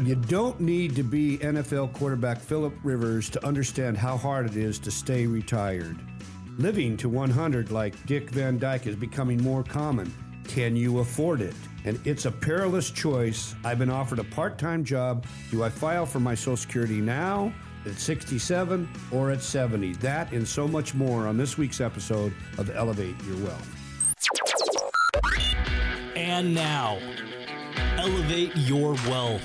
You don't need to be NFL quarterback Phillip Rivers to understand how hard it is to stay retired. Living to 100 like Dick Van Dyke is becoming more common. Can you afford it? And it's a perilous choice. I've been offered a part-time job. Do I file for my Social Security now, at 67, or at 70? That and so much more on this week's episode of Elevate Your Wealth. And now, Elevate Your Wealth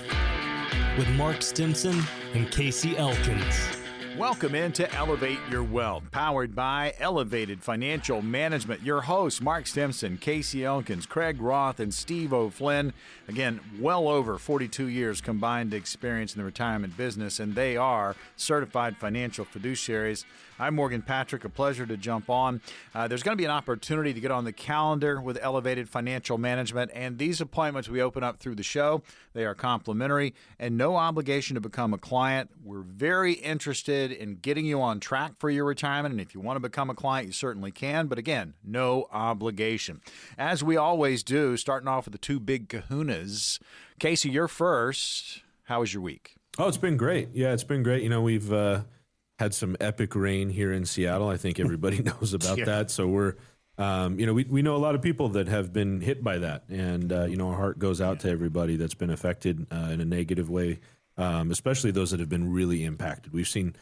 with Mark Stimpson and Casey Elkins. Welcome into Elevate Your Wealth, powered by Elevated Financial Management. Your hosts, Mark Stimpson, Casey Elkins, Craig Roth, and Steve O'Flynn. Again, well over 42 years combined experience in the retirement business, and they are certified financial fiduciaries. I'm Morgan Patrick. A pleasure to jump on. There's going to be an opportunity to get on the calendar with Elevated Financial Management, and these appointments we open up through the show. They are complimentary and no obligation to become a client. We're very interested in getting you on track for your retirement, and if you want to become a client, you certainly can, but again, no obligation. As we always do, starting off with the two big kahunas. Casey, you're first. How was your week? Oh, it's been great. Yeah, it's been great. You know, we've had some epic rain here in Seattle. I think everybody knows about that. So we're, we know a lot of people that have been hit by that. And, our heart goes out to everybody that's been affected in a negative way, especially those that have been really impacted. We've seen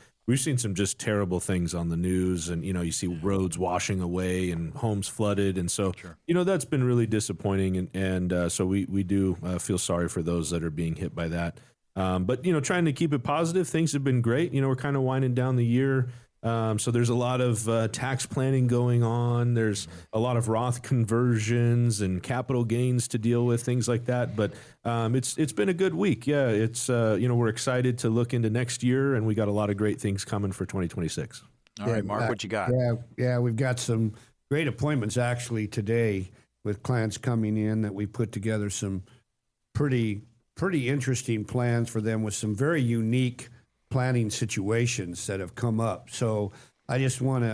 some just terrible things on the news, and, you see roads washing away and homes flooded. And so, that's been really disappointing. And so we do feel sorry for those that are being hit by that. But, trying to keep it positive. Things have been great. We're kind of winding down the year. So there's a lot of tax planning going on. There's a lot of Roth conversions and capital gains to deal with, things like that. But it's been a good week. Yeah, it's we're excited to look into next year, and we got a lot of great things coming for 2026. All right, Mark, what you got? Yeah, we've got some great appointments actually today with clients coming in that we put together some pretty interesting plans for them with some very unique planning situations that have come up. So I just want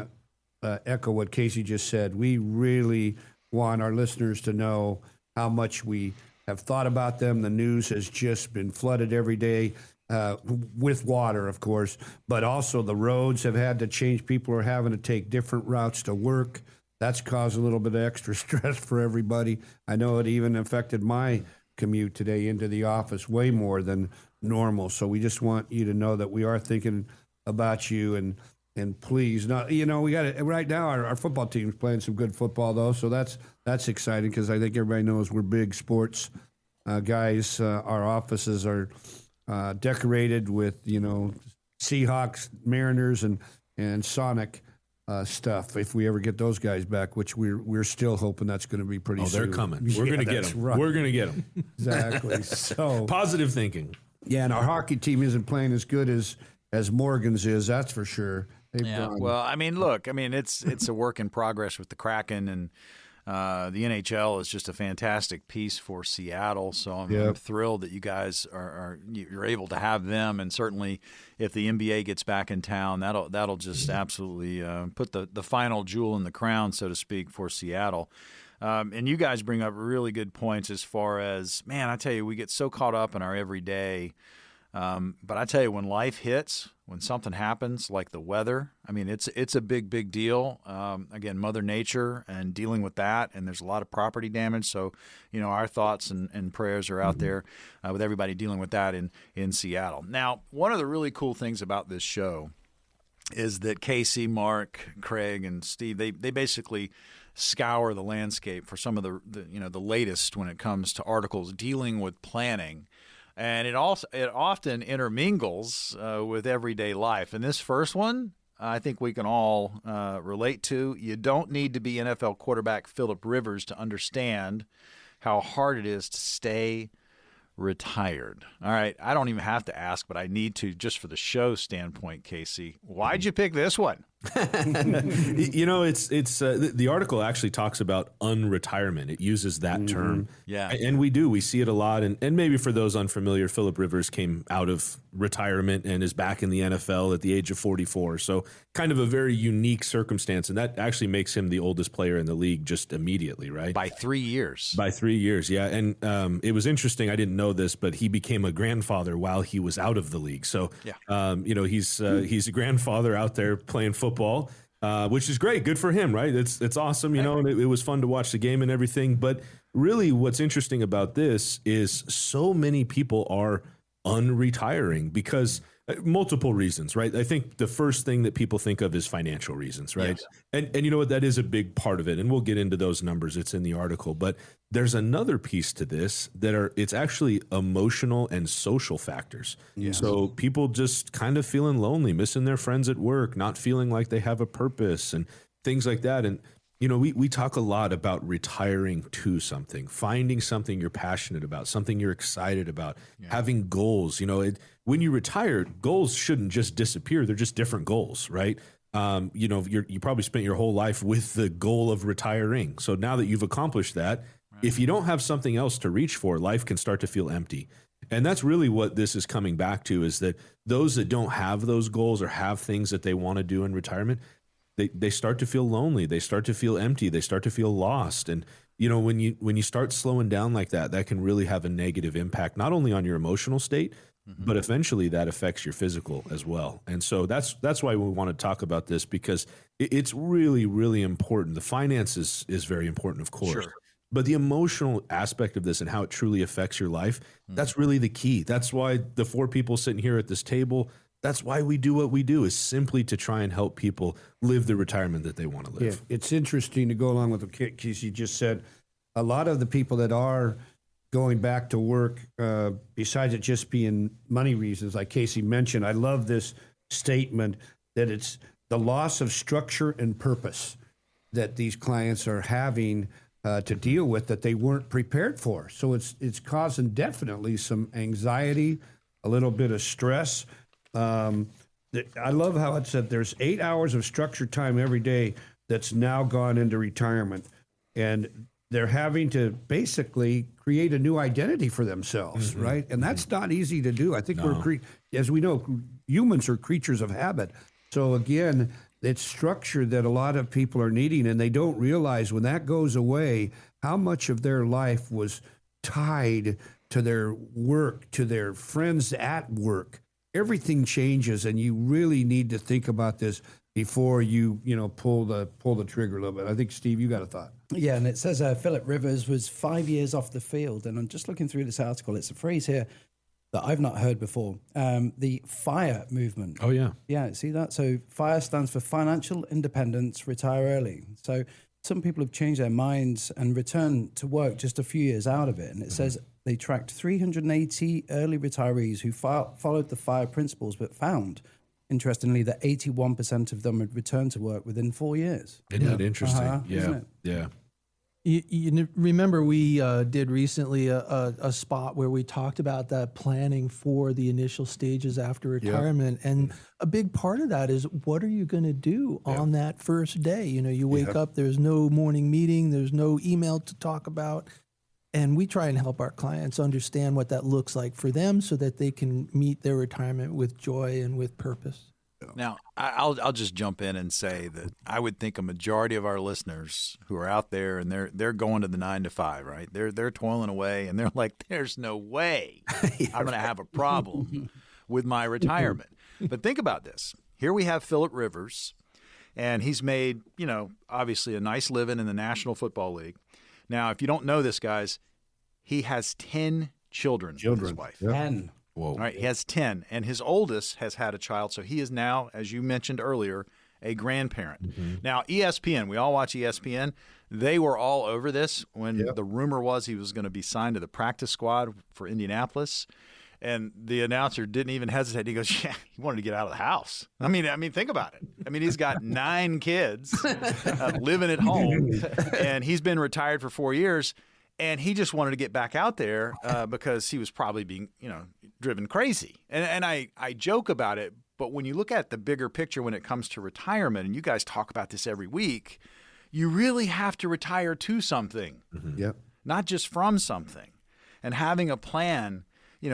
to echo what Casey just said. We really want our listeners to know how much we have thought about them. The news has just been flooded every day with water, of course, but also the roads have had to change. People are having to take different routes to work. That's caused a little bit of extra stress for everybody. I know it even affected my commute today into the office way more than normal. So we just want you to know that we are thinking about you, and please, not, we got it right now. Our football team's playing some good football though, so that's exciting because I think everybody knows we're big sports guys. Our offices are decorated with Seahawks, Mariners, and Sonic stuff. If we ever get those guys back, which we're still hoping that's going to be pretty soon. They're coming. We're going to get them. Right. We're going to get them. Exactly. So positive thinking. Yeah, and our hockey team isn't playing as good as Morgan's is. That's for sure. Well, it's a work in progress with the Kraken, and the NHL is just a fantastic piece for Seattle. So I'm thrilled that you guys you're able to have them, and certainly if the NBA gets back in town, that'll just absolutely put the final jewel in the crown, so to speak, for Seattle. And you guys bring up really good points as far as, man, I tell you, we get so caught up in our everyday. But I tell you, when life hits, when something happens like the weather, it's a big deal. Again, Mother Nature and dealing with that, and there's a lot of property damage. So, our thoughts and prayers are out there with everybody dealing with that in Seattle. Now, one of the really cool things about this show is that Casey, Mark, Craig, and Steve, they basically scour the landscape for some of the latest when it comes to articles dealing with planning. And it often intermingles with everyday life. And this first one, I think we can all relate to. You don't need to be NFL quarterback Phillip Rivers to understand how hard it is to stay retired. All right, I don't even have to ask, but I need to just for the show standpoint, Casey. Why'd you pick this one? It's the article actually talks about unretirement. It uses that term. Yeah. And we see it a lot. And maybe for those unfamiliar, Phillip Rivers came out of retirement and is back in the NFL at the age of 44. So kind of a very unique circumstance. And that actually makes him the oldest player in the league just immediately, right? By 3 years. By 3 years, yeah. And it was interesting. I didn't know this, but he became a grandfather while he was out of the league. So, he's a grandfather out there playing football, which is great. Good for him, right? It's awesome, and it was fun to watch the game and everything. But really what's interesting about this is so many people are unretiring because multiple reasons, right? I think the first thing that people think of is financial reasons, right? Yes. And you know what? That is a big part of it. And we'll get into those numbers. It's in the article. But there's another piece to this it's actually emotional and social factors. Yes. So people just kind of feeling lonely, missing their friends at work, not feeling like they have a purpose and things like that. And we talk a lot about retiring to something, finding something you're passionate about, something you're excited about, having goals. When you retire, goals shouldn't just disappear. They're just different goals, right? You probably spent your whole life with the goal of retiring. So now that you've accomplished that, if you don't have something else to reach for, life can start to feel empty. And that's really what this is coming back to, is that those that don't have those goals or have things that they want to do in retirement, they start to feel lonely. They start to feel empty. They start to feel lost. And, when you start slowing down like that, that can really have a negative impact, not only on your emotional state, but eventually that affects your physical as well. And so that's why we want to talk about this, because it's really, really important. The finances is very important, of course. Sure. But the emotional aspect of this and how it truly affects your life, that's really the key. That's why the 4 people sitting here at this table, that's why we do what we do, is simply to try and help people live the retirement that they want to live. Yeah, it's interesting to go along with what Casey just said. A lot of the people that are going back to work, besides it just being money reasons, like Casey mentioned, I love this statement that it's the loss of structure and purpose that these clients are having to deal with that they weren't prepared for. So it's causing definitely some anxiety, a little bit of stress. I love how it said there's 8 hours of structured time every day that's now gone into retirement, and they're having to basically create a new identity for themselves, right? And that's not easy to do. I think as we know, humans are creatures of habit. So again, it's structure that a lot of people are needing, and they don't realize when that goes away, how much of their life was tied to their work, to their friends at work. Everything changes, and you really need to think about this before you pull the trigger a little bit. I think, Steve, you got a thought. Yeah, and it says Phillip Rivers was 5 years off the field, and I'm just looking through this article. It's a phrase here that I've not heard before. The FIRE movement. Oh yeah, yeah. See that? So FIRE stands for Financial Independence, Retire Early. So some people have changed their minds and returned to work just a few years out of it, and it says they tracked 380 early retirees who followed the FIRE principles, but found, interestingly, that 81% of them had returned to work within 4 years. Isn't that interesting? Yeah. You remember we did recently a spot where we talked about that planning for the initial stages after retirement. Yep. And a big part of that is, what are you going to do on that first day? You wake up, there's no morning meeting, there's no email to talk about. And we try and help our clients understand what that looks like for them so that they can meet their retirement with joy and with purpose. Now, I'll just jump in and say that I would think a majority of our listeners who are out there and they're going to the 9 to 5, right? They're toiling away and they're like, there's no way I'm going to have a problem with my retirement. But think about this. Here we have Phillip Rivers, and he's made, obviously a nice living in the National Football League. Now, if you don't know this, guys, he has 10 children with his wife. Yep. 10. Whoa. All right, he has 10, and his oldest has had a child, so he is now, as you mentioned earlier, a grandparent. Mm-hmm. Now, ESPN, we all watch ESPN. They were all over this when the rumor was he was going to be signed to the practice squad for Indianapolis, and the announcer didn't even hesitate. He goes, "Yeah, he wanted to get out of the house." I mean, think about it. I mean, he's got 9 kids living at home, and he's been retired for 4 years. And he just wanted to get back out there because he was probably being, driven crazy. And I joke about it, But when you look at the bigger picture when it comes to retirement, and you guys talk about this every week, you really have to retire to something, Yep. not just from something. And having a plan,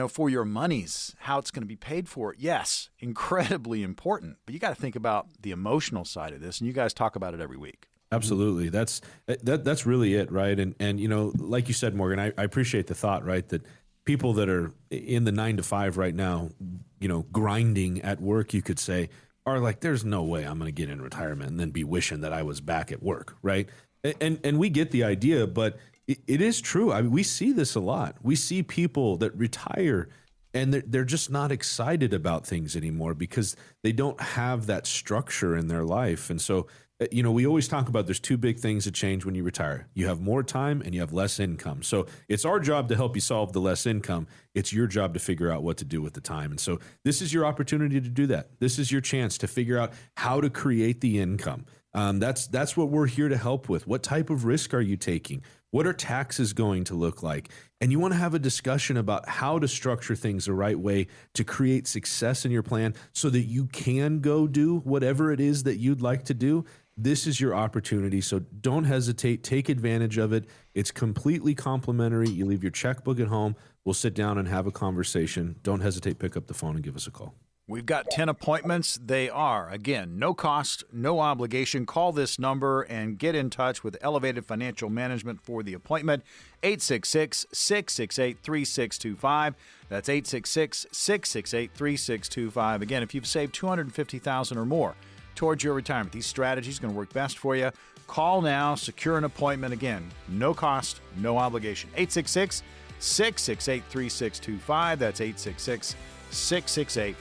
for your monies, how it's going to be paid for, yes, incredibly important. But you got to think about the emotional side of this, and you guys talk about it every week. Absolutely. That's really it, right? And like you said, Morgan, I appreciate the thought, right, that people that are in the 9 to 5 right now, grinding at work, you could say, are like, there's no way I'm going to get in retirement and then be wishing that I was back at work, right? And we get the idea, but it is true. I mean, we see this a lot. We see people that retire and they're just not excited about things anymore because they don't have that structure in their life. And so, we always talk about there's two big things that change when you retire. You have more time and you have less income. So it's our job to help you solve the less income. It's your job to figure out what to do with the time. And so this is your opportunity to do that. This is your chance to figure out how to create the income. That's what we're here to help with. What type of risk are you taking? What are taxes going to look like? And you want to have a discussion about how to structure things the right way to create success in your plan so that you can go do whatever it is that you'd like to do. This is your opportunity, so don't hesitate. Take advantage of it. It's completely complimentary. You leave your checkbook at home. We'll sit down and have a conversation. Don't hesitate. Pick up the phone and give us a call. We've got 10 appointments. They are, again, no cost, no obligation. Call this number and get in touch with Elevated Financial Management for the appointment. 866-668-3625. That's 866-668-3625. Again, if you've saved $250,000 or more towards your retirement, these strategies are going to work best for you. Call now, secure an appointment. Again, no cost, no obligation. 866-668-3625. That's 866-668-3625.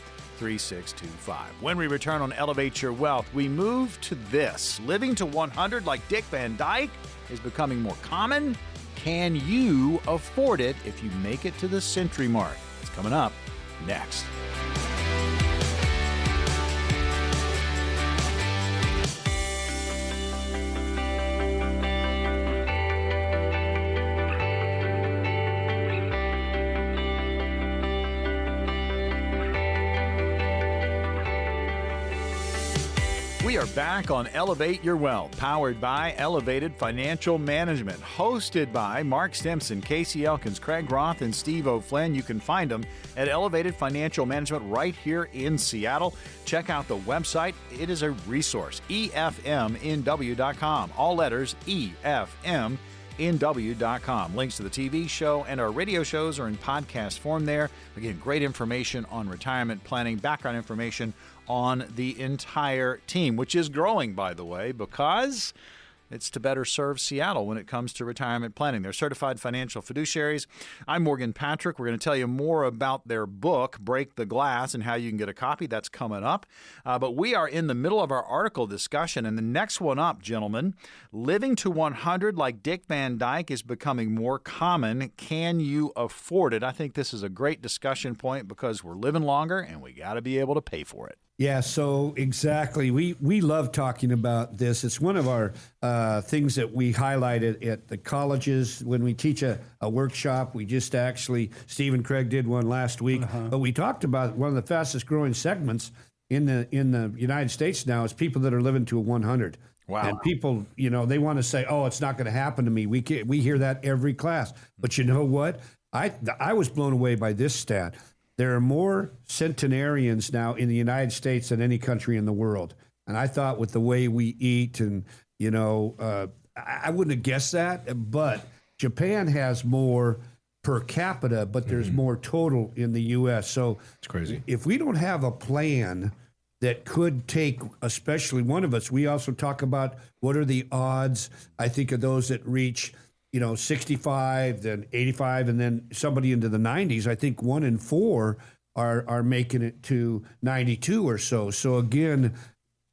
When we return on Elevate Your Wealth, we move to this. Living to 100 like Dick Van Dyke is becoming more common. Can you afford it if you make it to the century mark? It's coming up next. We are back on Elevate Your Wealth, powered by Elevated Financial Management, hosted by Mark Stimpson, Casey Elkins, Craig Roth, and Steve O'Flynn. You can find them at Elevated Financial Management right here in Seattle. Check out the website. It is a resource, efmnw.com. All letters, efmnw.com. Links to the TV show and our radio shows are in podcast form there. Again, great information on retirement planning, background information on the entire team, which is growing, by the way, because it's to better serve Seattle when it comes to retirement planning. They're certified financial fiduciaries. I'm Morgan Patrick. We're going to tell you more about their book, Break the Glass, and how you can get a copy. That's coming up. But we are in the middle of our article discussion, and the next one up, gentlemen, living to 100 like Dick Van Dyke is becoming more common. Can you afford it? I think this is a great discussion point because we're living longer, and we got to be able to pay for it. Yeah, so exactly. We love talking about this. It's one of our things that we highlighted at the colleges when we teach a workshop. We just actually, Steve and Craig did one last week, but we talked about one of the fastest growing segments in the United States now is people that are living to 100. Wow. And people, they want to say, oh, it's not going to happen to me. We hear that every class. But you know what? I was blown away by this stat. There are more centenarians now in the United States than any country in the world. And I thought with the way we eat and, I wouldn't have guessed that, but Japan has more per capita, but there's more total in the U.S. So it's crazy. If we don't have a plan that could take, especially one of us, we also talk about what are the odds, I think, of those that reach 65, then 85, and then somebody into the 90s. I think 1 in 4 are making it to 92 or so. So again,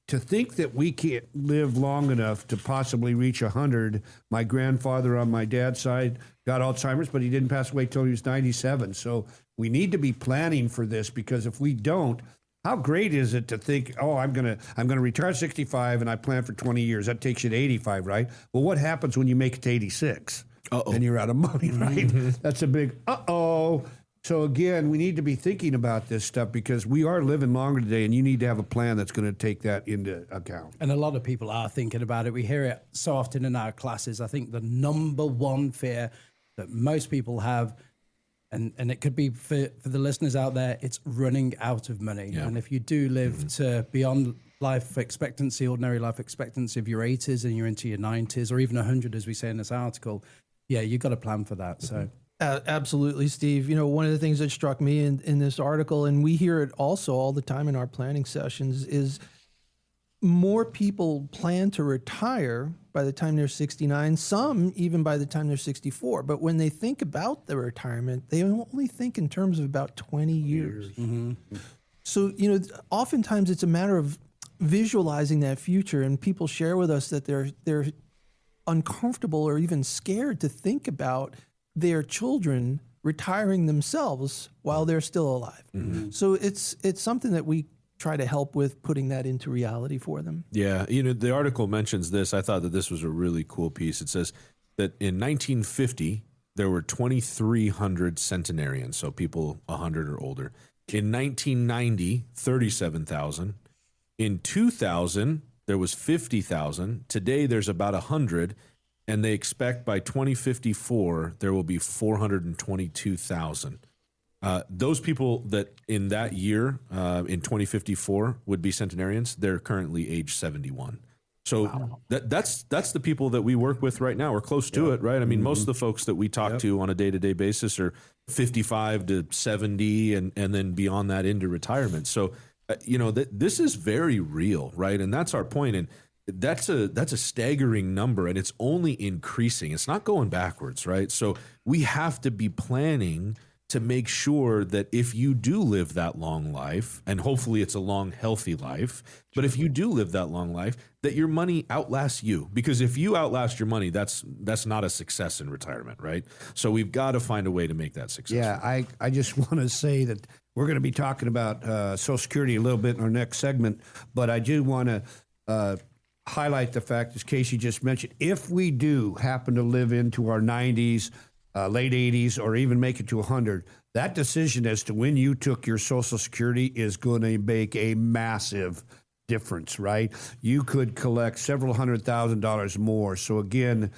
to think that we can't live long enough to possibly reach 100. My grandfather on my dad's side got Alzheimer's, but he didn't pass away till he was 97. So we need to be planning for this, because if we don't, how great is it to think, oh, I'm gonna retire at 65 and I plan for 20 years. That takes you to 85, right? Well, what happens when you make it to 86? Uh-oh. Then you're out of money, right? That's a big uh-oh. So again, we need to be thinking about this stuff because we are living longer today, and you need to have a plan that's going to take that into account. And a lot of people are thinking about it. We hear it so often in our classes. I think the number one fear that most people have, and it could be for the listeners out there, it's running out of money. Yeah. And if you do live to beyond life expectancy, ordinary life expectancy of your 80s and you're into your 90s or even 100, as we say in this article, yeah, you've got to plan for that. So. Absolutely, Steve. You know, one of the things that struck me in this article, and we hear it also all the time in our planning sessions, is more people plan to retire by the time they're 69, some even by the time they're 64. But when they think about their retirement, they only think in terms of about 20 years. Mm-hmm. So, you know, oftentimes it's a matter of visualizing that future, and people share with us that they're uncomfortable or even scared to think about their children retiring themselves while they're still alive. Mm-hmm. So it's something that we try to help with putting that into reality for them. Yeah. You know, the article mentions this. I thought that this was a really cool piece. It says that in 1950, there were 2,300 centenarians, so people 100 or older. In 1990, 37,000. In 2000, there was 50,000. Today, there's about 100. And they expect by 2054, there will be 422,000. Those people that in that year, in 2054, would be centenarians, they're currently age 71. So that's the people that we work with right now. We're close to it, right? I mean, most of the folks that we talk to on a day-to-day basis are 55 to 70 and then beyond that into retirement. So, you know, this is very real, right? And that's our point. And that's a staggering number, and it's only increasing. It's not going backwards, right? So we have to be planning to make sure that if you do live that long life, and hopefully it's a long, healthy life, but if you do live that long life, that your money outlasts you. Because if you outlast your money, that's not a success in retirement, right? So we've got to find a way to make that successful. Yeah, I just want to say that we're going to be talking about Social Security a little bit in our next segment, but I do want to highlight the fact, as Casey just mentioned, if we do happen to live into our 90s, late 80s, or even make it to 100, that decision as to when you took your Social Security is going to make a massive difference, right? You could collect several $100,000 more. So again,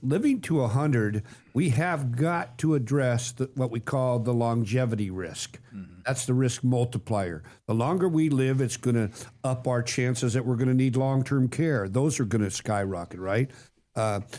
living to 100, we have got to address what we call the longevity risk. Mm-hmm. That's the risk multiplier. The longer we live, it's going to up our chances that we're going to need long-term care. Those are going to skyrocket, right?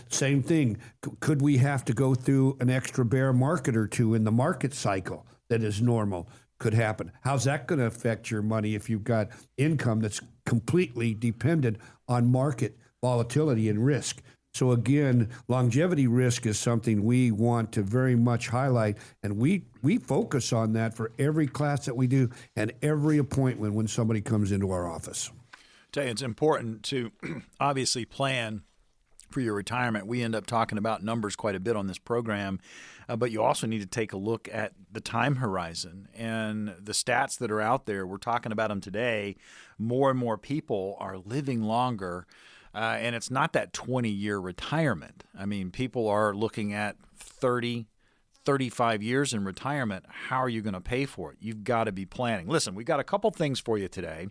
Same thing. Could we have to go through an extra bear market or two in the market cycle that is normal? Could happen. How's that going to affect your money if you've got income that's completely dependent on market volatility and risk? So again, longevity risk is something we want to very much highlight, and we focus on that for every class that we do and every appointment when somebody comes into our office. Tell you, it's important to obviously plan for your retirement. We end up talking about numbers quite a bit on this program, but you also need to take a look at the time horizon and the stats that are out there. We're talking about them today. More and more people are living longer. And it's not that 20-year retirement. I mean, people are looking at 30, 35 years in retirement. How are you going to pay for it? You've got to be planning. Listen, we've got a couple things for you today.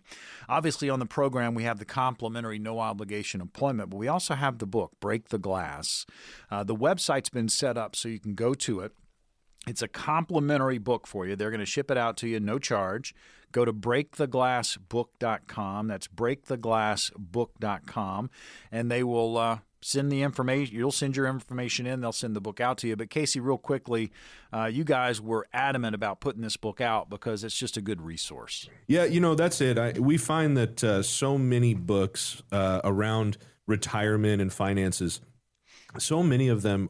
Obviously, on the program, we have the complimentary no-obligation appointment, but we also have the book, Break the Glass. The website's been set up so you can go to it. It's a complimentary book for you. They're going to ship it out to you, no charge. Go to breaktheglassbook.com. That's breaktheglassbook.com. And they will send the information. You'll send your information in. They'll send the book out to you. But Casey, real quickly, you guys were adamant about putting this book out because it's just a good resource. Yeah, you know, that's it. We find that so many books around retirement and finances, so many of them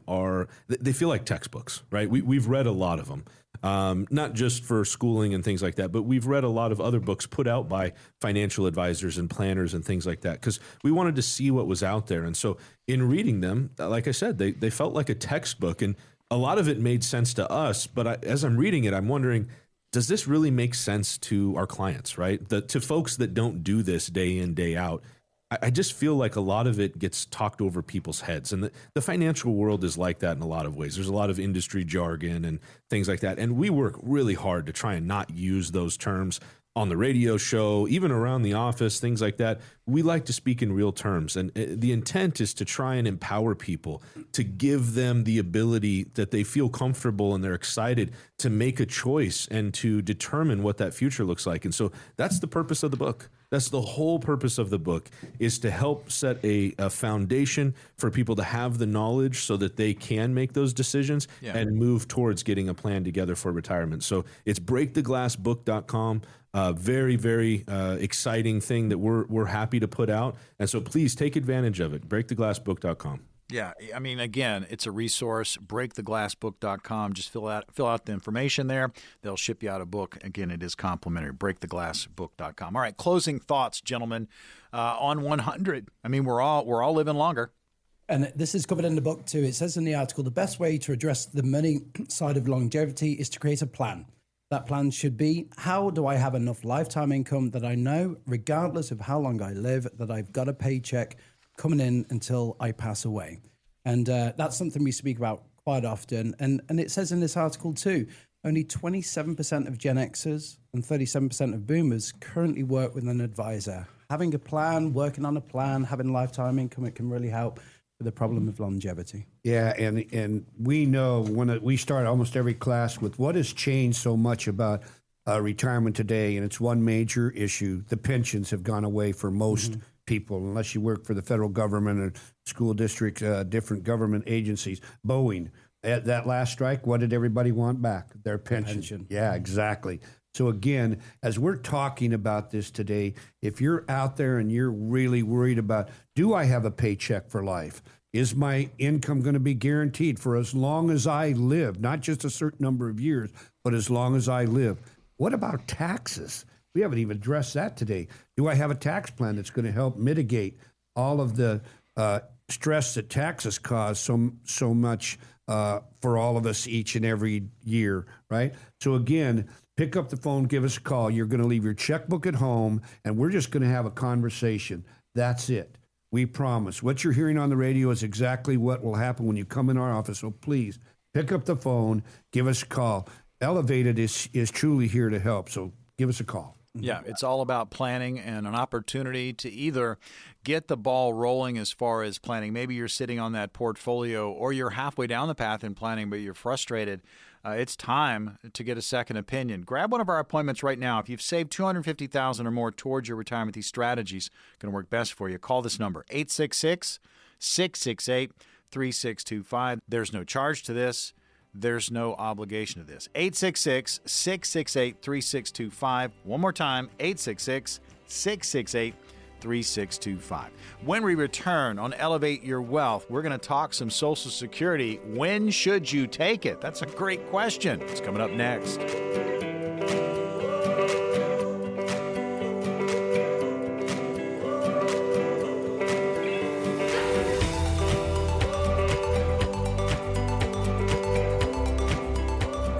they feel like textbooks, right? We've read a lot of them. Not just for schooling and things like that, but we've read a lot of other books put out by financial advisors and planners and things like that because we wanted to see what was out there. And so in reading them, like I said, they felt like a textbook, and a lot of it made sense to us. But as I'm reading it, I'm wondering, does this really make sense to our clients, right? To folks that don't do this day in, day out? I just feel like a lot of it gets talked over people's heads. And the financial world is like that in a lot of ways. There's a lot of industry jargon and things like that. And we work really hard to try and not use those terms on the radio show, even around the office, things like that. We like to speak in real terms. And the intent is to try and empower people, to give them the ability that they feel comfortable and they're excited to make a choice and to determine what that future looks like. And so that's the purpose of the book. That's the whole purpose of the book, is to help set a foundation for people to have the knowledge so that they can make those decisions and move towards getting a plan together for retirement. So it's breaktheglassbook.com. Very, very exciting thing that we're happy to put out. And so please take advantage of it. Breaktheglassbook.com. Yeah, I mean, again, it's a resource, breaktheglassbook.com. Just fill out the information there. They'll ship you out a book. Again, it is complimentary, breaktheglassbook.com. All right, closing thoughts, gentlemen, on 100. I mean, we're all living longer. And this is covered in the book too. It says in the article, the best way to address the money side of longevity is to create a plan. That plan should be, how do I have enough lifetime income that I know, regardless of how long I live, that I've got a paycheck coming in until I pass away? And that's something we speak about quite often. And it says in this article too, only 27% of Gen Xers and 37% of boomers currently work with an advisor. Having a plan, working on a plan, having lifetime income, it can really help with the problem of longevity. Yeah, and we know when we start almost every class with what has changed so much about retirement today, and it's one major issue. The pensions have gone away for most people, unless you work for the federal government or school district, different government agencies. Boeing, that last strike, what did everybody want back? Their pension. Yeah, exactly. So again, as we're talking about this today, if you're out there and you're really worried about, do I have a paycheck for life? Is my income going to be guaranteed for as long as I live? Not just a certain number of years, but as long as I live. What about taxes? We haven't even addressed that today. Do I have a tax plan that's going to help mitigate all of the stress that taxes cause so much for all of us each and every year, right? So again, pick up the phone, give us a call. You're going to leave your checkbook at home, and we're just going to have a conversation. That's it. We promise. What you're hearing on the radio is exactly what will happen when you come in our office. So please pick up the phone, give us a call. Elevated is truly here to help. So give us a call. Yeah, it's all about planning and an opportunity to either get the ball rolling as far as planning. Maybe you're sitting on that portfolio or you're halfway down the path in planning, but you're frustrated. It's time to get a second opinion. Grab one of our appointments right now. If you've saved $250,000 or more towards your retirement, these strategies are going to work best for you. Call this number, 866-668-3625. There's no charge to this. There's no obligation to this. 866-668-3625. One more time, 866-668-3625. When we return on Elevate Your Wealth, we're going to talk some Social Security. When should you take it? That's a great question. It's coming up next.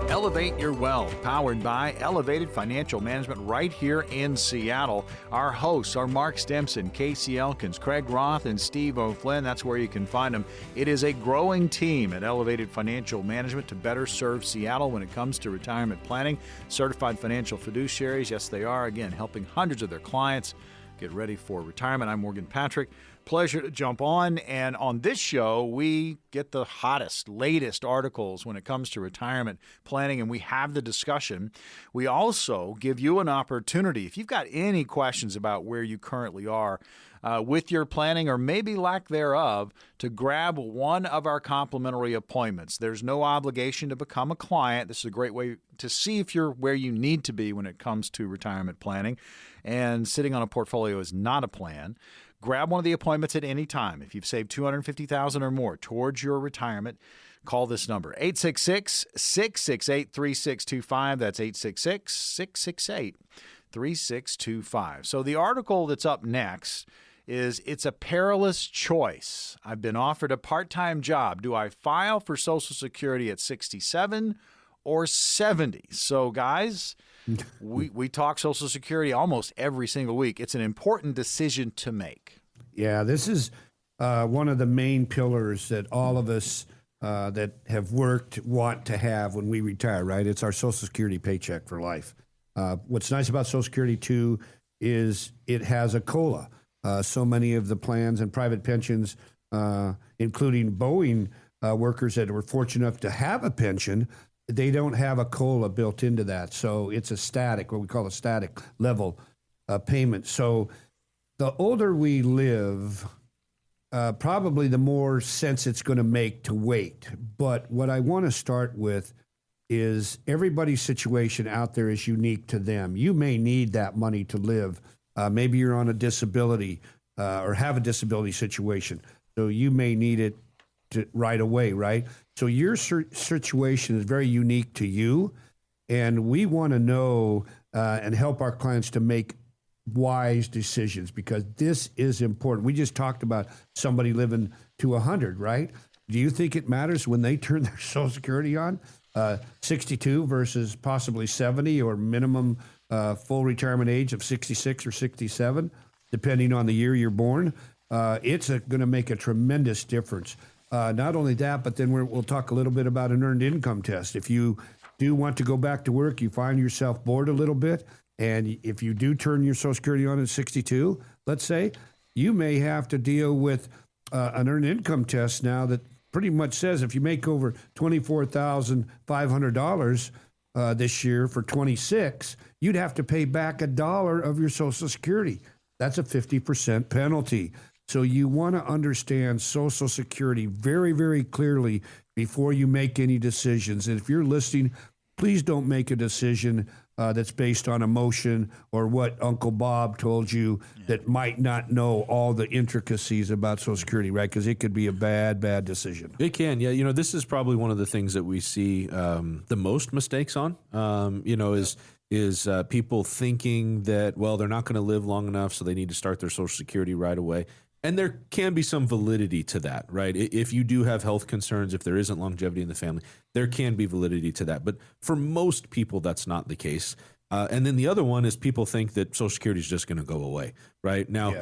Elevate Your Wealth, powered by Elevated Financial Management right here in Seattle. Our hosts are Mark Stimpson, Casey Elkins, Craig Roth, and Steve O'Flynn. That's where you can find them. It is a growing team at Elevated Financial Management to better serve Seattle when it comes to retirement planning. Certified financial fiduciaries, yes, they are, again, helping hundreds of their clients get ready for retirement. I'm Morgan Patrick. Pleasure to jump on. And on this show, we get the hottest, latest articles when it comes to retirement planning, and we have the discussion. We also give you an opportunity, if you've got any questions about where you currently are with your planning or maybe lack thereof, to grab one of our complimentary appointments. There's no obligation to become a client. This is a great way to see if you're where you need to be when it comes to retirement planning. And sitting on a portfolio is not a plan. Grab one of the appointments at any time. If you've saved $250,000 or more towards your retirement, call this number, 866-668-3625. That's 866-668-3625. So the article that's up next is, it's a perilous choice. I've been offered a part-time job. Do I file for Social Security at 67 or 70? So guys, we talk Social Security almost every single week. It's an important decision to make. Yeah, this is one of the main pillars that all of us that have worked want to have when we retire, right? It's our Social Security paycheck for life. What's nice about Social Security, too, is it has a COLA. So many of the plans and private pensions, including Boeing workers that were fortunate enough to have a pension, they don't have a COLA built into that. So it's a static, what we call a static level payment. So the older we live, probably the more sense it's going to make to wait. But what I want to start with is everybody's situation out there is unique to them. You may need that money to live. Maybe you're on a disability or have a disability situation. So you may need it right away, right? So your situation is very unique to you. And we want to know and help our clients to make wise decisions because this is important. We just talked about somebody living to 100, right? Do you think it matters when they turn their Social Security on? 62 versus possibly 70 or minimum full retirement age of 66 or 67, depending on the year you're born. It's going to make a tremendous difference. Not only that, but then we'll talk a little bit about an earned income test. If you do want to go back to work, you find yourself bored a little bit, and if you do turn your Social Security on at 62, let's say, you may have to deal with an earned income test now that pretty much says if you make over $24,500 this year for 26, you'd have to pay back $1 of your Social Security. That's a 50% penalty. So you want to understand Social Security very, very clearly before you make any decisions. And if you're listening, please don't make a decision that's based on emotion or what Uncle Bob told you that might not know all the intricacies about Social Security, right? Because it could be a bad decision. It can, yeah. You know, this is probably one of the things that we see the most mistakes on, is people thinking that, well, they're not going to live long enough, so they need to start their Social Security right away. And there can be some validity to that, right? If you do have health concerns, if there isn't longevity in the family, there can be validity to that. But for most people, that's not the case. And then the other one is people think that Social Security is just going to go away, right? Now,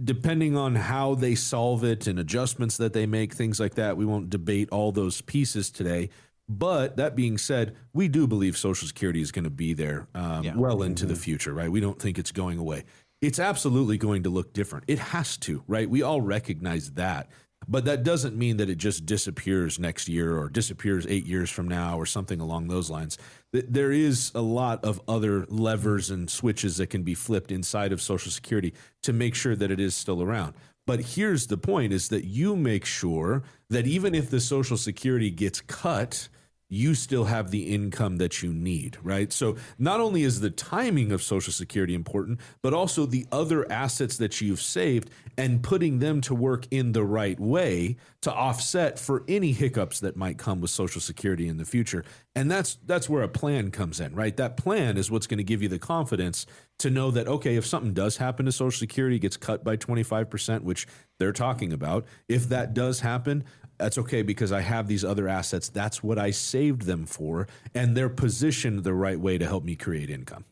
depending on how they solve it and adjustments that they make, things like that, we won't debate all those pieces today. But that being said, we do believe Social Security is going to be there well into the future, right? We don't think it's going away. It's absolutely going to look different. It has to, right? We all recognize that. But that doesn't mean that it just disappears next year or disappears 8 years from now or something along those lines. There is a lot of other levers and switches that can be flipped inside of Social Security to make sure that it is still around. But here's the point is that you make sure that even if the Social Security gets cut, you still have the income that you need, right? So not only is the timing of Social Security important, but also the other assets that you've saved and putting them to work in the right way to offset for any hiccups that might come with Social Security in the future. And that's where a plan comes in, right? That plan is what's going to give you the confidence to know that, okay, if something does happen to Social Security, gets cut by 25%, which they're talking about, if that does happen, that's okay because I have these other assets. That's what I saved them for, and they're positioned the right way to help me create income.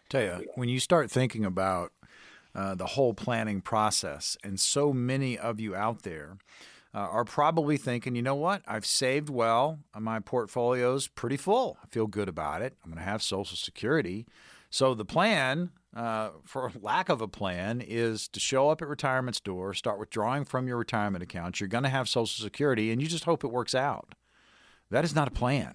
Tell you, when you start thinking about the whole planning process, and so many of you out there are probably thinking, you know what, I've saved well, my portfolio's pretty full. I feel good about it. I'm going to have Social Security. So the plan, for lack of a plan, is to show up at retirement's door, start withdrawing from your retirement account. You're going to have Social Security, and you just hope it works out. That is not a plan.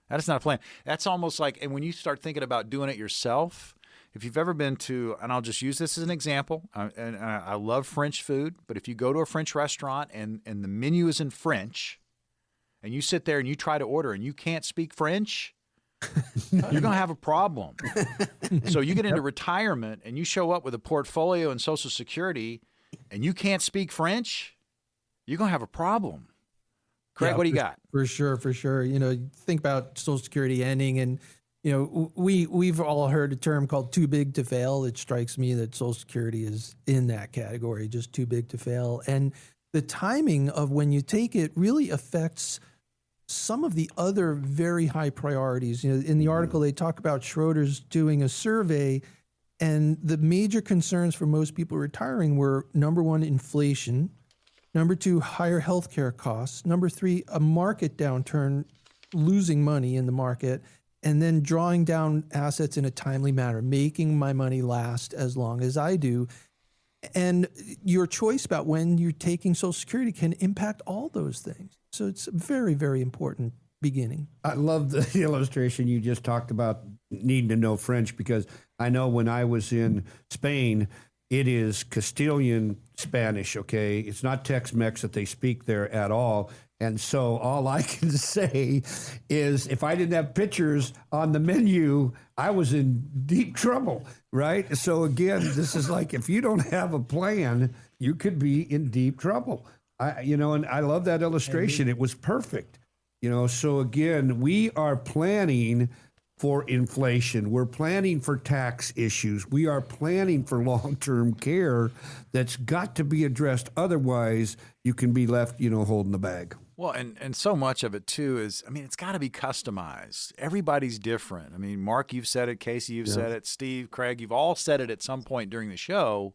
That is not a plan. That's almost like, and when you start thinking about doing it yourself, if you've ever been to, and I'll just use this as an example, and I love French food, but if you go to a French restaurant and the menu is in French, and you sit there and you try to order and you can't speak French, you're going to have a problem. So you get into retirement and you show up with a portfolio and Social Security and you can't speak French, you're going to have a problem. Craig, what do you got? For sure. You know, think about Social Security ending and, you know, we've all heard a term called too big to fail. It strikes me that Social Security is in that category, just too big to fail. And the timing of when you take it really affects some of the other very high priorities. You know, in the article, they talk about Schroeder's doing a survey, And the major concerns for most people retiring were, number one, inflation. Number two, higher healthcare costs. Number three, a market downturn, losing money in the market, and then drawing down assets in a timely manner, making my money last as long as I do. And your choice about when you're taking Social Security can impact all those things. So it's a very, very important beginning. I love the illustration you just talked about needing to know French, because I know when I was in Spain, it is Castilian Spanish, okay? It's not Tex-Mex that they speak there at all. And so all I can say is if I didn't have pictures on the menu, I was in deep trouble, right? So again, this is like if you don't have a plan, you could be in deep trouble. And I love that illustration. It was perfect. So again, we are planning for inflation. We're planning for tax issues. We are planning for long-term care that's got to be addressed. Otherwise, you can be left, holding the bag. Well, and so much of it, too, is, it's got to be customized. Everybody's different. Mark, you've said it. Casey, you've said it. Steve, Craig, you've all said it at some point during the show.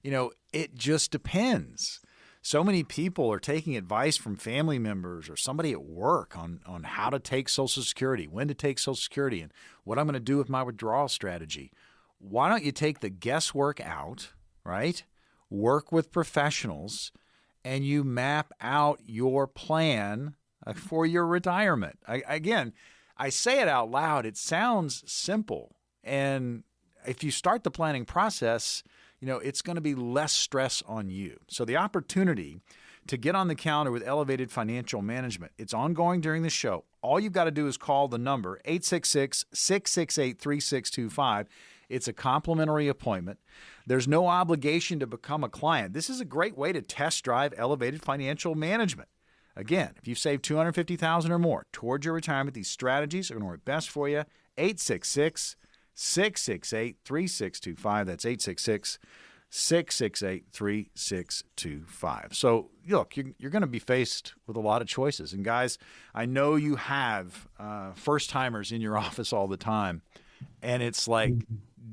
It just depends. So many people are taking advice from family members or somebody at work on how to take Social Security, when to take Social Security, and what I'm going to do with my withdrawal strategy. Why don't you take the guesswork out, right? Work with professionals, and you map out your plan for your retirement. I say it out loud. It sounds simple. And if you start the planning process, it's going to be less stress on you. So the opportunity to get on the calendar with Elevated Financial Management, it's ongoing during the show. All you've got to do is call the number 866-668-3625. It's a complimentary appointment. There's no obligation to become a client. This is a great way to test drive Elevated Financial Management. Again, if you've saved $250,000 or more towards your retirement, these strategies are going to work best for you. 866-668-3625. That's 866-668-3625. So, look, you're going to be faced with a lot of choices. And, guys, I know you have first-timers in your office all the time, and it's like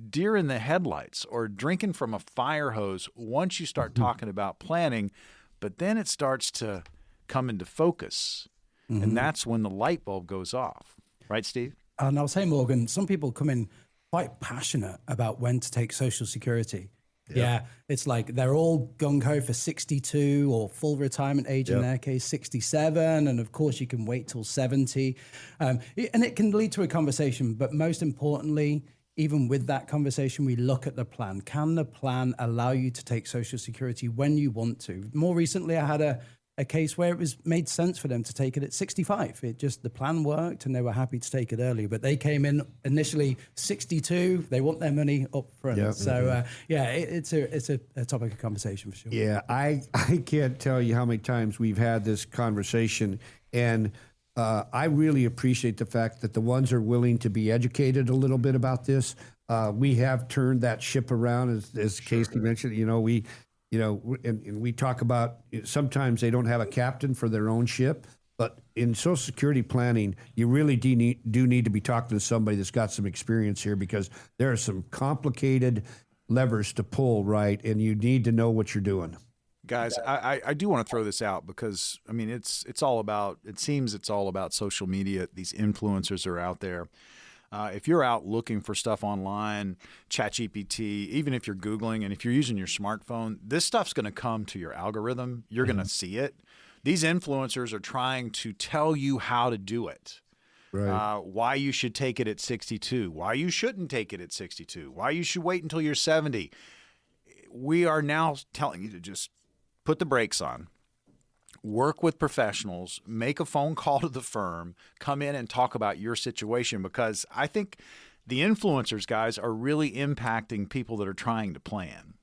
deer in the headlights or drinking from a fire hose once you start talking about planning, but then it starts to come into focus, and that's when the light bulb goes off. Right, Steve? And I'll say, Morgan, some people come in quite passionate about when to take Social Security. Yeah, it's like they're all gung-ho for 62 or full retirement age, in their case, 67. And of course, you can wait till 70. And it can lead to a conversation. But most importantly, even with that conversation, we look at the plan. Can the plan allow you to take Social Security when you want to? More recently, I had a case where it was made sense for them to take it at 65. The plan worked and they were happy to take it early, but they came in initially 62. They want their money up front. Yep. So it's a topic of conversation for sure. Yeah. I can't tell you how many times we've had this conversation, and I really appreciate the fact that the ones are willing to be educated a little bit about this. We have turned that ship around, as Casey mentioned. And we talk about sometimes they don't have a captain for their own ship, but in Social Security planning, you really do need to be talking to somebody that's got some experience here, because there are some complicated levers to pull, right? And you need to know what you're doing. Guys, I do want to throw this out because, it's all about social media. These influencers are out there. If you're out looking for stuff online, ChatGPT, even if you're Googling and if you're using your smartphone, this stuff's going to come to your algorithm. You're going to see it. These influencers are trying to tell you how to do it. Right. Why you should take it at 62, why you shouldn't take it at 62, why you should wait until you're 70. We are now telling you to just put the brakes on. Work with professionals, make a phone call to the firm, come in and talk about your situation, because I think the influencers, guys, are really impacting people that are trying to plan.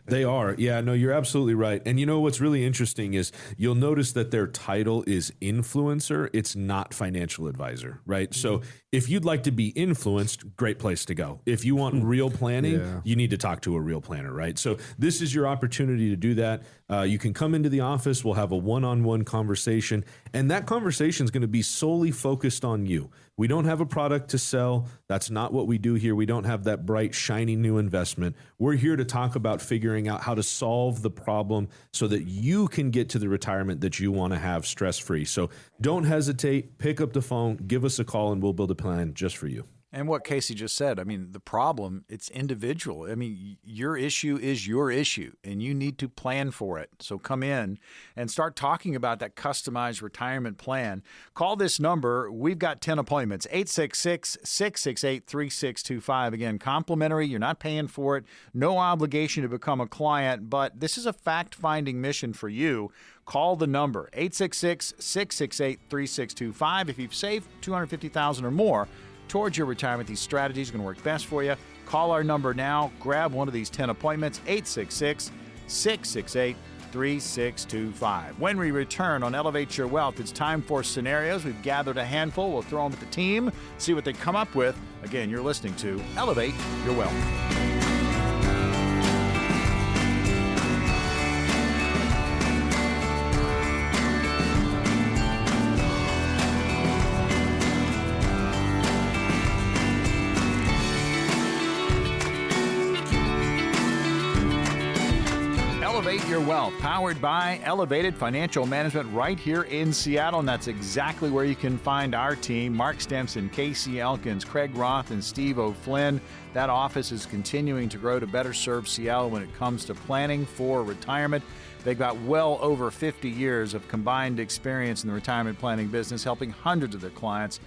They are. Yeah, no, you're absolutely right. And what's really interesting is you'll notice that their title is influencer. It's not financial advisor, right? So if you'd like to be influenced, great place to go. If you want real planning, you need to talk to a real planner, right? So this is your opportunity to do that. You can come into the office. We'll have a one-on-one conversation, and that conversation is going to be solely focused on you. We don't have a product to sell. That's not what we do here. We don't have that bright, shiny new investment. We're here to talk about figuring out how to solve the problem so that you can get to the retirement that you want to have stress-free. So don't hesitate. Pick up the phone, give us a call, and we'll build a plan just for you. And what Casey just said, I mean, the problem, it's individual. I mean, your issue is your issue, and you need to plan for it. So come in and start talking about that customized retirement plan. Call this number. We've got 10 appointments, 866-668-3625. Again, complimentary. You're not paying for it. No obligation to become a client, but this is a fact-finding mission for you. Call the number, 866-668-3625. If you've saved $250,000 or more towards your retirement, these strategies are going to work best for you. Call our number now. Grab one of these 10 appointments, 866-668-3625. When we return on Elevate Your Wealth, it's time for scenarios. We've gathered a handful. We'll throw them at the team, see what they come up with. Again, you're listening to Elevate Your Wealth. Elevate Your Wealth, powered by Elevated Financial Management right here in Seattle. And that's exactly where you can find our team, Mark Stimpson, Casey Elkins, Craig Roth, and Steve O'Flynn. That office is continuing to grow to better serve Seattle when it comes to planning for retirement. They've got well over 50 years of combined experience in the retirement planning business, helping hundreds of their clients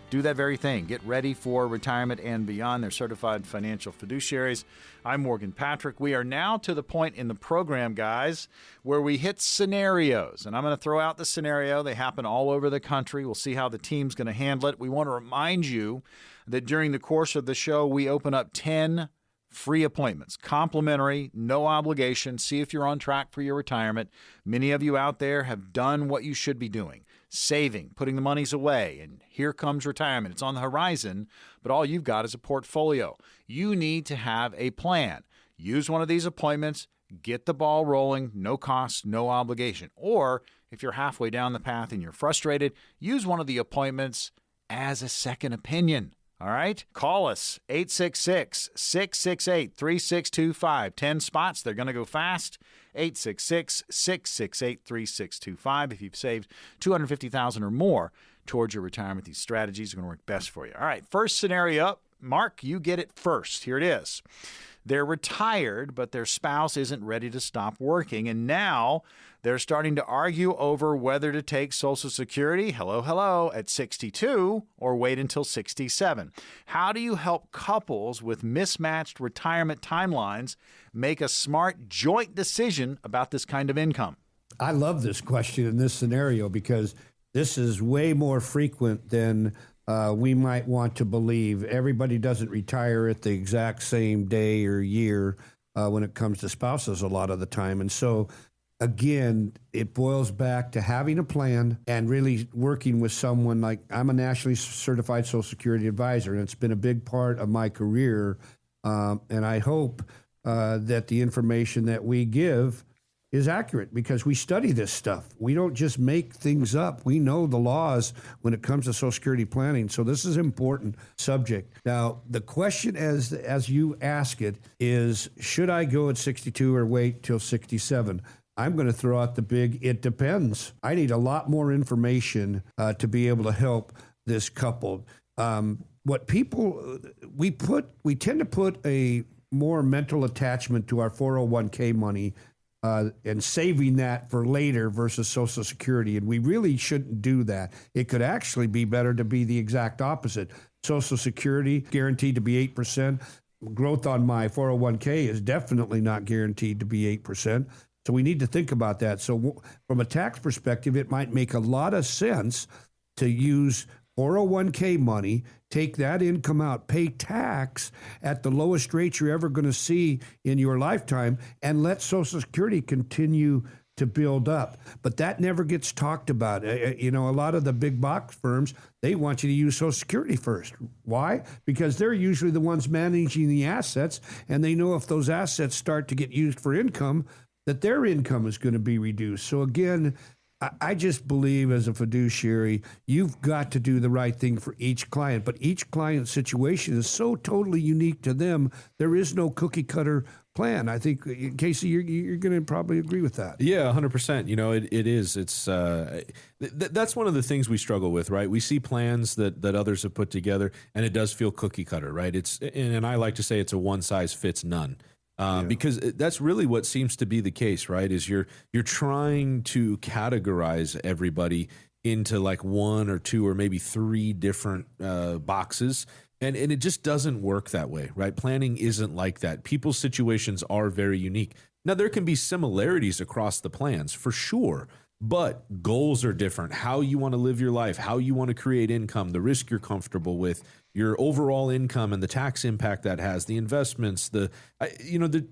do that very thing. Get ready for retirement and beyond. They're certified financial fiduciaries. I'm Morgan Patrick. We are now to the point in the program, guys, where we hit scenarios. And I'm going to throw out the scenario. They happen all over the country. We'll see how the team's going to handle it. We want to remind you that during the course of the show, we open up 10 free appointments, complimentary, no obligation. See if you're on track for your retirement. Many of you out there have done what you should be doing. Saving, putting the monies away, and here comes retirement. It's on the horizon, but all you've got is a portfolio. You need to have a plan. Use one of these appointments, get the ball rolling, no cost, no obligation. Or if you're halfway down the path and you're frustrated, use one of the appointments as a second opinion. All right? Call us, 866-668-3625. 10 spots. They're going to go fast. 866-668-3625. If you've saved $250,000 or more towards your retirement, these strategies are going to work best for you. All right, first scenario up. Mark, you get it first. Here it is. They're retired, but their spouse isn't ready to stop working, and now they're starting to argue over whether to take Social Security, at 62 or wait until 67. How do you help couples with mismatched retirement timelines make a smart joint decision about this kind of income? I love this question in this scenario because this is way more frequent than we might want to believe. Everybody doesn't retire at the exact same day or year when it comes to spouses a lot of the time. And so, again, it boils back to having a plan and really working with someone. Like, I'm a nationally certified Social Security advisor, and it's been a big part of my career. And I hope that the information that we give is accurate because we study this stuff. We don't just make things up. We know the laws when it comes to Social Security planning. So this is an important subject. Now, the question as you ask it is, should I go at 62 or wait till 67? I'm going to throw out the big, it depends. I need a lot more information to be able to help this couple. We tend to put a more mental attachment to our 401k money and saving that for later versus Social Security. And we really shouldn't do that. It could actually be better to be the exact opposite. Social Security guaranteed to be 8%. Growth on my 401k is definitely not guaranteed to be 8%. So we need to think about that. So from a tax perspective, it might make a lot of sense to use 401k money, take that income out, pay tax at the lowest rate you're ever going to see in your lifetime, and let Social Security continue to build up. But that never gets talked about. A lot of the big box firms, they want you to use Social Security first. Why? Because they're usually the ones managing the assets, and they know if those assets start to get used for income, that their income is going to be reduced. So again, I just believe as a fiduciary, you've got to do the right thing for each client, but each client's situation is so totally unique to them. There is no cookie cutter plan. I think, Casey, you're going to probably agree with that. Yeah, 100%. You know, it is. It's that's one of the things we struggle with, right? We see plans that others have put together, and it does feel cookie cutter, right? And I like to say it's a one size fits none. Because that's really what seems to be the case, right? Is you're trying to categorize everybody into like one or two or maybe three different boxes, and it just doesn't work that way, right? Planning isn't like that. People's situations are very unique. Now there can be similarities across the plans for sure, but goals are different. How you want to live your life, how you want to create income, the risk you're comfortable with, your overall income and the tax impact that has, the investments, the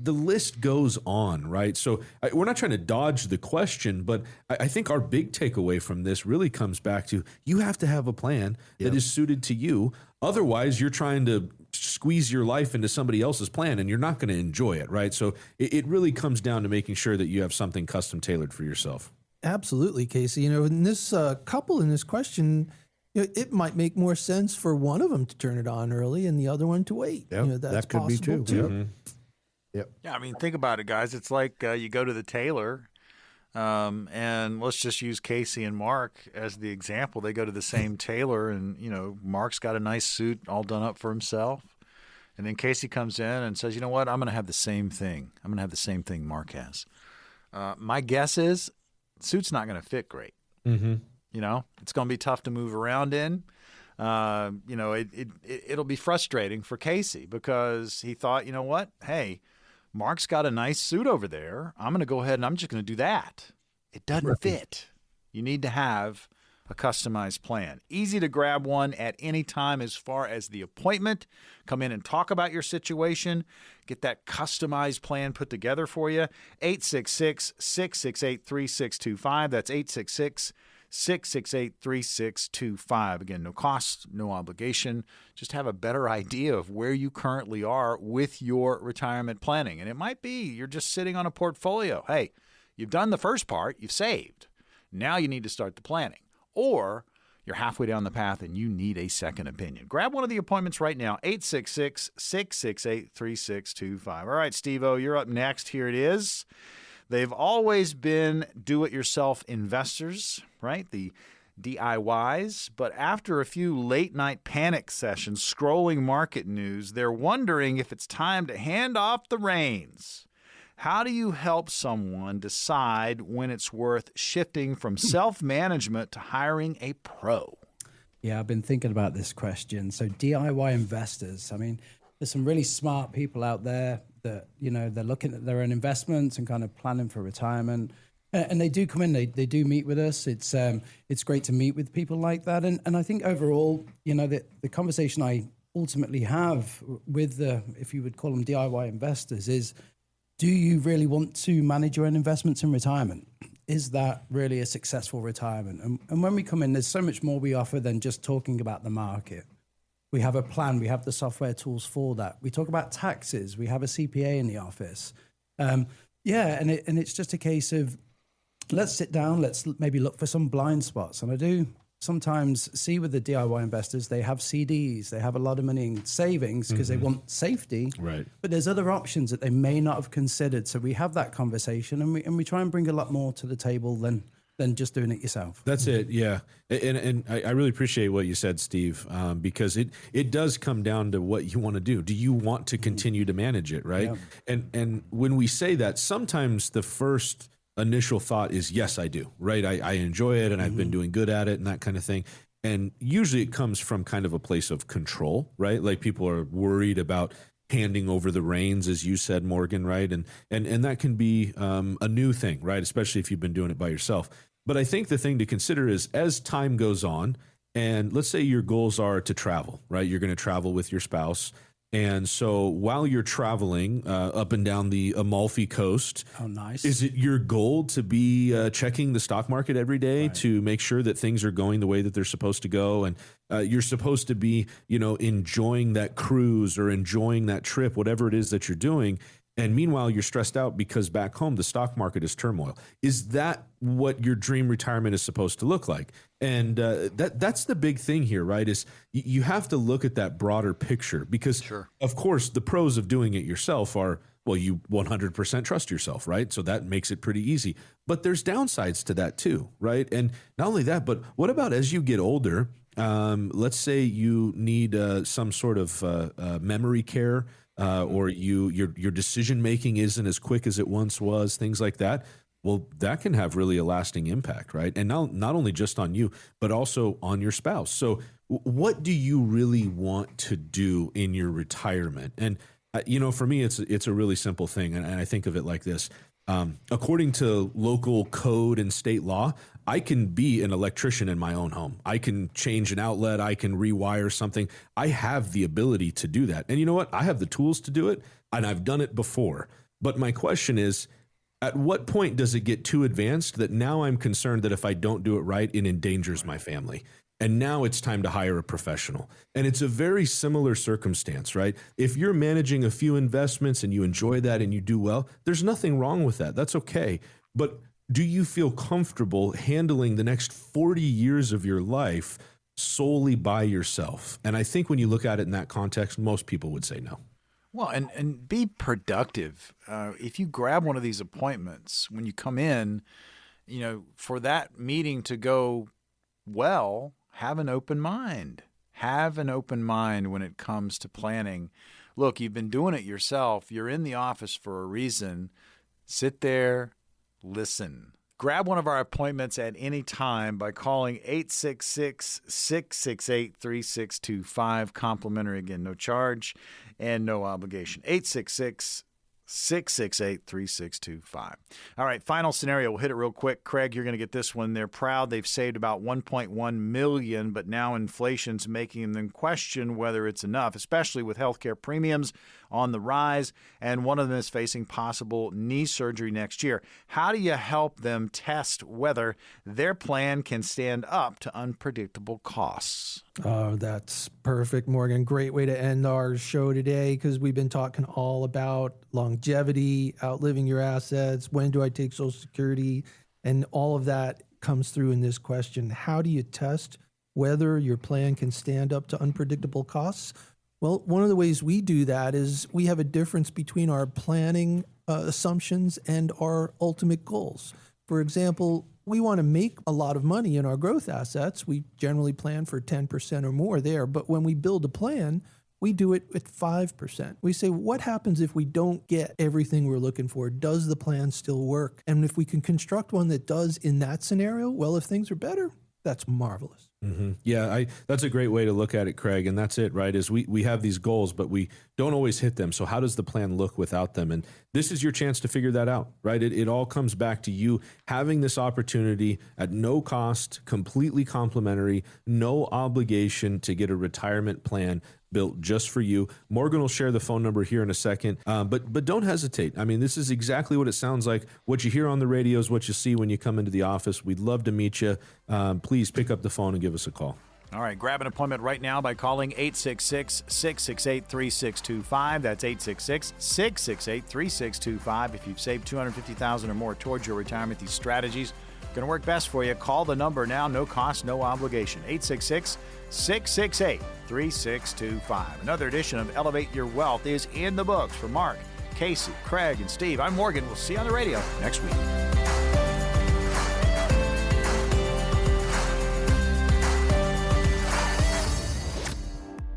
list goes on, right? So we're not trying to dodge the question, but I think our big takeaway from this really comes back to you have to have a plan that is suited to you. Otherwise, you're trying to squeeze your life into somebody else's plan and you're not going to enjoy it, right? So it really comes down to making sure that you have something custom tailored for yourself. Absolutely, Casey. You know, in this couple in this question, you know, it might make more sense for one of them to turn it on early and the other one to wait. Yep, you know, that's that could be possible too. too. Mm-hmm. Yep. Yeah, I mean, think about it, guys. It's like you go to the tailor, and let's just use Casey and Mark as the example. They go to the same tailor, and you know, Mark's got a nice suit all done up for himself, and then Casey comes in and says, "You know what? I'm going to have the same thing. I'm going to have the same thing Mark has." My guess is, suit's not going to fit great. Mm-hmm. You know, it's going to be tough to move around in. You know, it'll be frustrating for Casey because he thought, you know what? Hey, Mark's got a nice suit over there. I'm going to go ahead and I'm just going to do that. It doesn't fit. You need to have a customized plan. Easy to grab one at any time as far as the appointment. Come in and talk about your situation. Get that customized plan put together for you. 866-668-3625. That's 866-668-3625. Again, no cost, no obligation. Just have a better idea of where you currently are with your retirement planning. And it might be you're just sitting on a portfolio. Hey, you've done the first part, you've saved. Now you need to start the planning. Or you're halfway down the path and you need a second opinion. Grab one of the appointments right now, 866-668-3625. All right, Steve-O, you're up next. Here it is. They've always been do-it-yourself investors, right? The DIYs. But after a few late-night panic sessions scrolling market news, they're wondering if it's time to hand off the reins. How do you help someone decide when it's worth shifting from self-management to hiring a pro? Yeah, I've been thinking about this question. So DIY investors, I mean, there's some really smart people out there that, you know, they're looking at their own investments and kind of planning for retirement. And they do come in, they do meet with us. It's great to meet with people like that. And I think overall, you know, the conversation I ultimately have with the, if you would call them DIY investors, is, do you really want to manage your own investments in retirement? Is that really a successful retirement? And when we come in, there's so much more we offer than just talking about the market. We have a plan. We have the software tools for that. We talk about taxes. We have a CPA in the office. And it's just a case of, let's sit down. Let's maybe look for some blind spots. And I do sometimes see with the DIY investors, they have CDs, they have a lot of money in savings because they want safety. Right. But there's other options that they may not have considered. So we have that conversation, and we try and bring a lot more to the table than just doing it yourself. That's it. Yeah. And I really appreciate what you said, Steve, because it does come down to what you want to do. Do you want to continue to manage it? Right. Yeah. And when we say that, sometimes the first initial thought is, yes, I do. Right. I enjoy it and I've been doing good at it and that kind of thing. And usually it comes from kind of a place of control, right? Like people are worried about handing over the reins, as you said, Morgan, right? And that can be a new thing, right? Especially if you've been doing it by yourself. But I think the thing to consider is, as time goes on, and let's say your goals are to travel, right? You're going to travel with your spouse. And so while you're traveling up and down the Amalfi Coast, oh, nice. Is it your goal to be checking the stock market every day to make sure that things are going the way that they're supposed to go? And you're supposed to be, enjoying that cruise or enjoying that trip, whatever it is that you're doing. And meanwhile, you're stressed out because back home, the stock market is turmoil. Is that what your dream retirement is supposed to look like? And that's the big thing here, right? Is you have to look at that broader picture because, of course, the pros of doing it yourself are, well, you 100% trust yourself, right? So that makes it pretty easy. But there's downsides to that too, right? And not only that, but what about as you get older, let's say you need some sort of memory care, or your decision making isn't as quick as it once was, things like that. Well, that can have really a lasting impact, right? And not only just on you, but also on your spouse. So what do you really want to do in your retirement? And for me, it's a really simple thing, and I think of it like this. According to local code and state law, I can be an electrician in my own home. I can change an outlet. I can rewire something. I have the ability to do that. And you know what? I have the tools to do it, and I've done it before. But my question is, at what point does it get too advanced that now I'm concerned that if I don't do it right, it endangers my family? And now it's time to hire a professional. And it's a very similar circumstance, right? If you're managing a few investments and you enjoy that and you do well, there's nothing wrong with that. That's okay. But do you feel comfortable handling the next 40 years of your life solely by yourself? And I think when you look at it in that context, most people would say no. Well, and be productive. If you grab one of these appointments, when you come in, for that meeting to go well, have an open mind. Have an open mind when it comes to planning. Look, you've been doing it yourself. You're in the office for a reason. Sit there, listen. Grab one of our appointments at any time by calling 866-668-3625. Complimentary, again, no charge and no obligation. 866-668-3625. All right, final scenario. We'll hit it real quick. Craig, you're going to get this one. They're proud they've saved about $1.1 million, but now inflation's making them question whether it's enough, especially with healthcare premiums on the rise, and one of them is facing possible knee surgery next year. How do you help them test whether their plan can stand up to unpredictable costs? Oh, that's perfect, Morgan. Great way to end our show today, because we've been talking all about longevity, outliving your assets, when do I take Social Security, and all of that comes through in this question. How do you test whether your plan can stand up to unpredictable costs? Well, one of the ways we do that is we have a difference between our planning assumptions and our ultimate goals. For example, we want to make a lot of money in our growth assets. We generally plan for 10% or more there. But when we build a plan, we do it at 5%. We say, what happens if we don't get everything we're looking for? Does the plan still work? And if we can construct one that does in that scenario, well, if things are better, that's marvelous. Mm-hmm. Yeah, that's a great way to look at it, Craig. And that's it, right? Is we have these goals, but we don't always hit them. So how does the plan look without them? And this is your chance to figure that out, right? It all comes back to you having this opportunity at no cost, completely complimentary, no obligation to get a retirement plan built just for you. Morgan will share the phone number here in a second, but don't hesitate. I mean, this is exactly what it sounds like. What you hear on the radio is what you see when you come into the office. We'd love to meet you. Please pick up the phone and give us a call. All right, grab an appointment right now by calling 866-668-3625. That's 866-668-3625. If you've saved $250,000 or more towards your retirement, these strategies are going to work best for you. Call the number now, no cost, no obligation, 866-668-3625. Another edition of Elevate Your Wealth is in the books. For Mark, Casey, Craig, and Steve, I'm Morgan. We'll see you on the radio next week.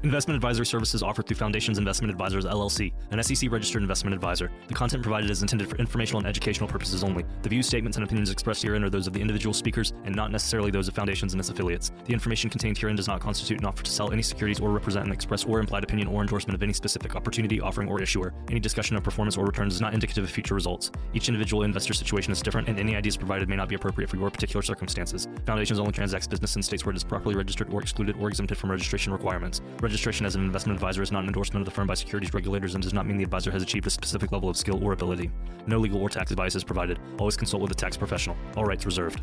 Investment advisory services offered through Foundations Investment Advisors, LLC, an SEC-registered investment advisor. The content provided is intended for informational and educational purposes only. The views, statements, and opinions expressed herein are those of the individual speakers and not necessarily those of Foundations and its affiliates. The information contained herein does not constitute an offer to sell any securities or represent an express or implied opinion or endorsement of any specific opportunity, offering, or issuer. Any discussion of performance or returns is not indicative of future results. Each individual investor situation is different, and any ideas provided may not be appropriate for your particular circumstances. Foundations only transacts business in states where it is properly registered or excluded or exempted from registration requirements. Registration as an investment advisor is not an endorsement of the firm by securities regulators and does not mean the advisor has achieved a specific level of skill or ability. No legal or tax advice is provided. Always consult with a tax professional. All rights reserved.